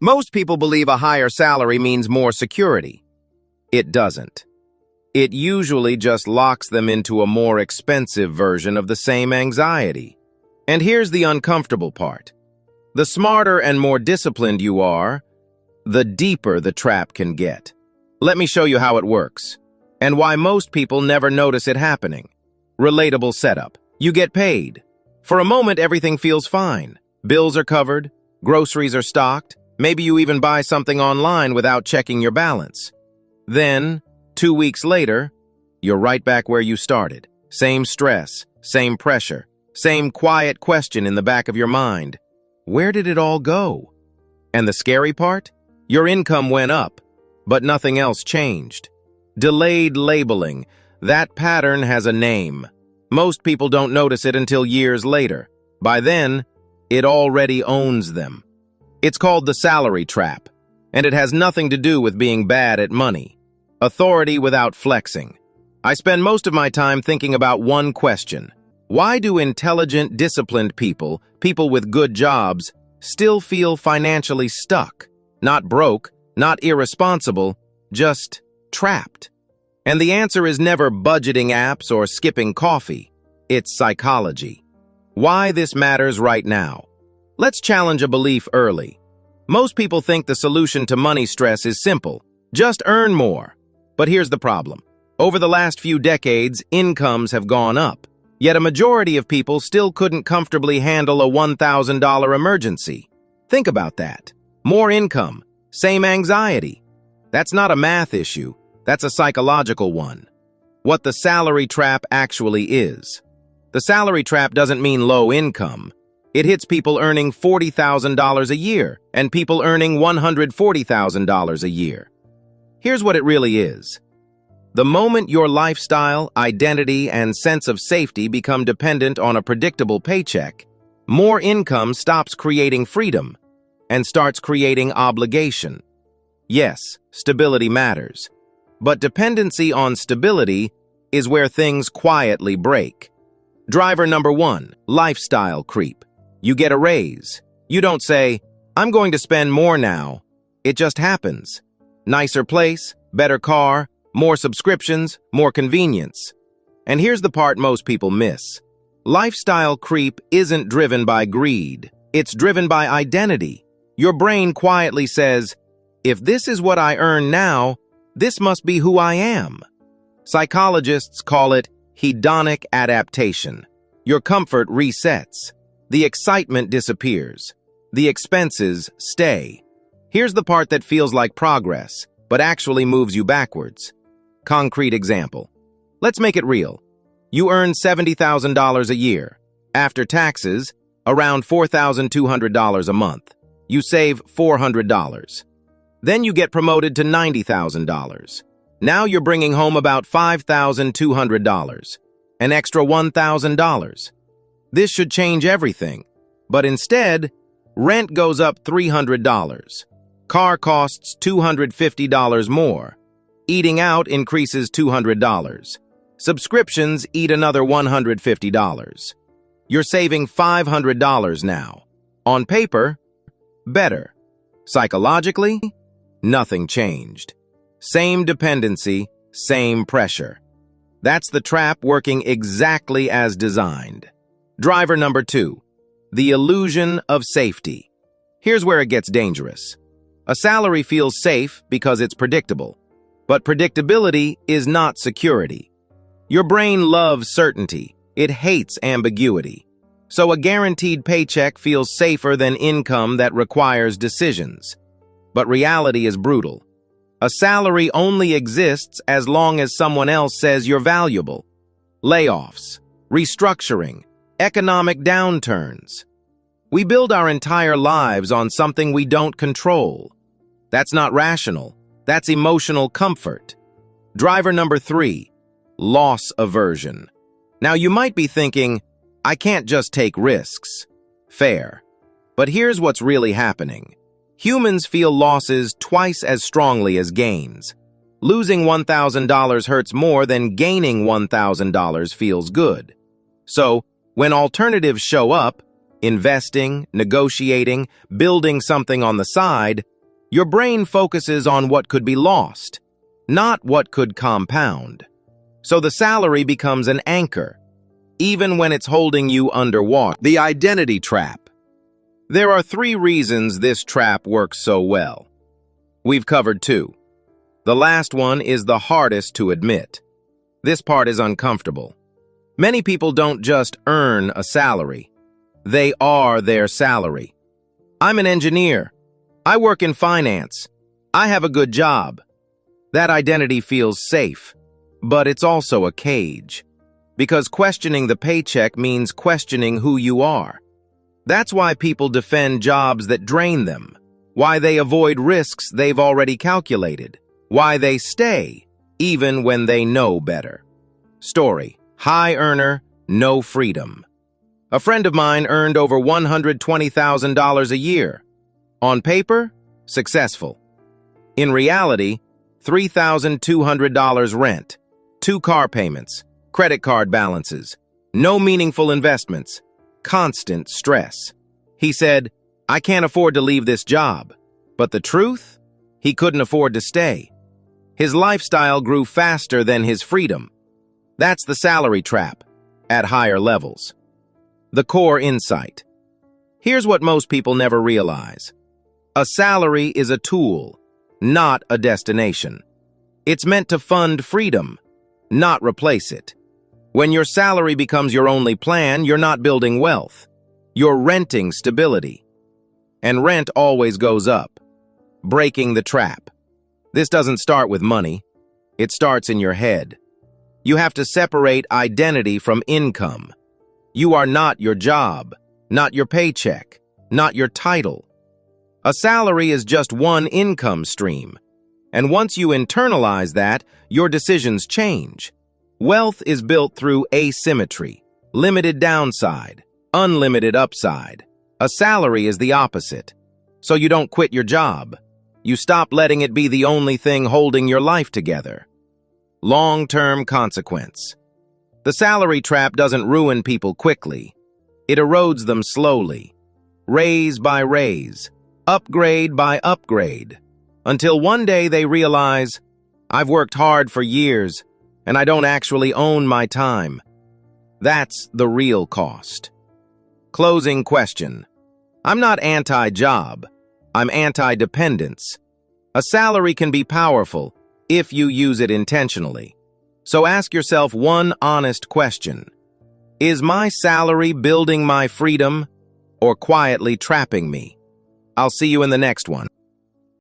Most people believe a higher salary means more security. It doesn't. It usually just locks them into a more expensive version of the same anxiety. And here's the uncomfortable part. The smarter and more disciplined you are, the deeper the trap can get. Let me show you how it works, and why most people never notice it happening. Relatable setup. You get paid. For a moment, everything feels fine. Bills are covered, groceries are stocked, maybe you even buy something online without checking your balance. Then, 2 weeks later, you're right back where you started. Same stress, same pressure, same quiet question in the back of your mind. Where did it all go? And the scary part? Your income went up, but nothing else changed. Delayed labeling. That pattern has a name. Most people don't notice it until years later. By then, it already owns them. It's called the salary trap, and it has nothing to do with being bad at money. Authority without flexing. I spend most of my time thinking about one question. Why do intelligent, disciplined people with good jobs, still feel financially stuck? Not broke, not irresponsible, just trapped. And the answer is never budgeting apps or skipping coffee. It's psychology. Why this matters right now. Let's challenge a belief early. Most people think the solution to money stress is simple. Just earn more. But here's the problem. Over the last few decades, incomes have gone up. Yet a majority of people still couldn't comfortably handle a $1,000 emergency. Think about that. More income, same anxiety. That's not a math issue. That's a psychological one. What the salary trap actually is. The salary trap doesn't mean low income. It hits people earning $40,000 a year and people earning $140,000 a year. Here's what it really is. The moment your lifestyle, identity, and sense of safety become dependent on a predictable paycheck, more income stops creating freedom and starts creating obligation. Yes, stability matters, but dependency on stability is where things quietly break. Driver number 1, lifestyle creep. You get a raise. You don't say, I'm going to spend more now. It just happens. Nicer place, better car, more subscriptions, more convenience. And here's the part most people miss. Lifestyle creep isn't driven by greed. It's driven by identity. Your brain quietly says, if this is what I earn now, this must be who I am. Psychologists call it hedonic adaptation. Your comfort resets. The excitement disappears. The expenses stay. Here's the part that feels like progress, but actually moves you backwards. Concrete example. Let's make it real. You earn $70,000 a year. After taxes, around $4,200 a month. You save $400. Then you get promoted to $90,000. Now you're bringing home about $5,200, an extra $1,000. This should change everything, but instead, rent goes up $300. Car costs $250 more. Eating out increases $200. Subscriptions eat another $150. You're saving $500 now. On paper, better. Psychologically, nothing changed. Same dependency, same pressure. That's the trap working exactly as designed. Driver number 2, the illusion of safety. Here's where it gets dangerous. A salary feels safe because it's predictable, but predictability is not security. Your brain loves certainty. It hates ambiguity. So a guaranteed paycheck feels safer than income that requires decisions. But reality is brutal. A salary only exists as long as someone else says you're valuable. Layoffs, restructuring, economic downturns. We build our entire lives on something we don't control. That's not rational. That's emotional comfort. Driver number 3, loss aversion. Now you might be thinking, I can't just take risks. Fair. But here's what's really happening. Humans feel losses twice as strongly as gains. Losing $1,000 hurts more than gaining $1,000 feels good. So, when alternatives show up, investing, negotiating, building something on the side, Your brain focuses on what could be lost, not what could compound. So the salary becomes an anchor, even when it's holding you underwater. The identity trap. There are 3 reasons this trap works so well. We've covered 2. The last one is the hardest to admit. This part is uncomfortable. Many people don't just earn a salary. They are their salary. I'm an engineer. I work in finance. I have a good job. That identity feels safe, but it's also a cage. Because questioning the paycheck means questioning who you are. That's why people defend jobs that drain them, why they avoid risks they've already calculated, why they stay, even when they know better. Story: high earner, no freedom. A friend of mine earned over $120,000 a year. On paper, successful. In reality, $3,200 rent, 2 car payments, credit card balances, no meaningful investments, constant stress. He said, "I can't afford to leave this job." But the truth? He couldn't afford to stay. His lifestyle grew faster than his freedom. That's the salary trap, at higher levels. The core insight. Here's what most people never realize. A salary is a tool, not a destination. It's meant to fund freedom, not replace it. When your salary becomes your only plan, you're not building wealth. You're renting stability. And rent always goes up. Breaking the trap. This doesn't start with money. It starts in your head. You have to separate identity from income. You are not your job, not your paycheck, not your title. A salary is just one income stream. And once you internalize that, your decisions change. Wealth is built through asymmetry, limited downside, unlimited upside. A salary is the opposite. So you don't quit your job. You stop letting it be the only thing holding your life together. Long-term consequence. The salary trap doesn't ruin people quickly. It erodes them slowly, raise by raise, upgrade by upgrade, until one day they realize, I've worked hard for years, and I don't actually own my time. That's the real cost. Closing question. I'm not anti-job. I'm anti-dependence. A salary can be powerful if you use it intentionally. So ask yourself one honest question. Is my salary building my freedom or quietly trapping me? I'll see you in the next one.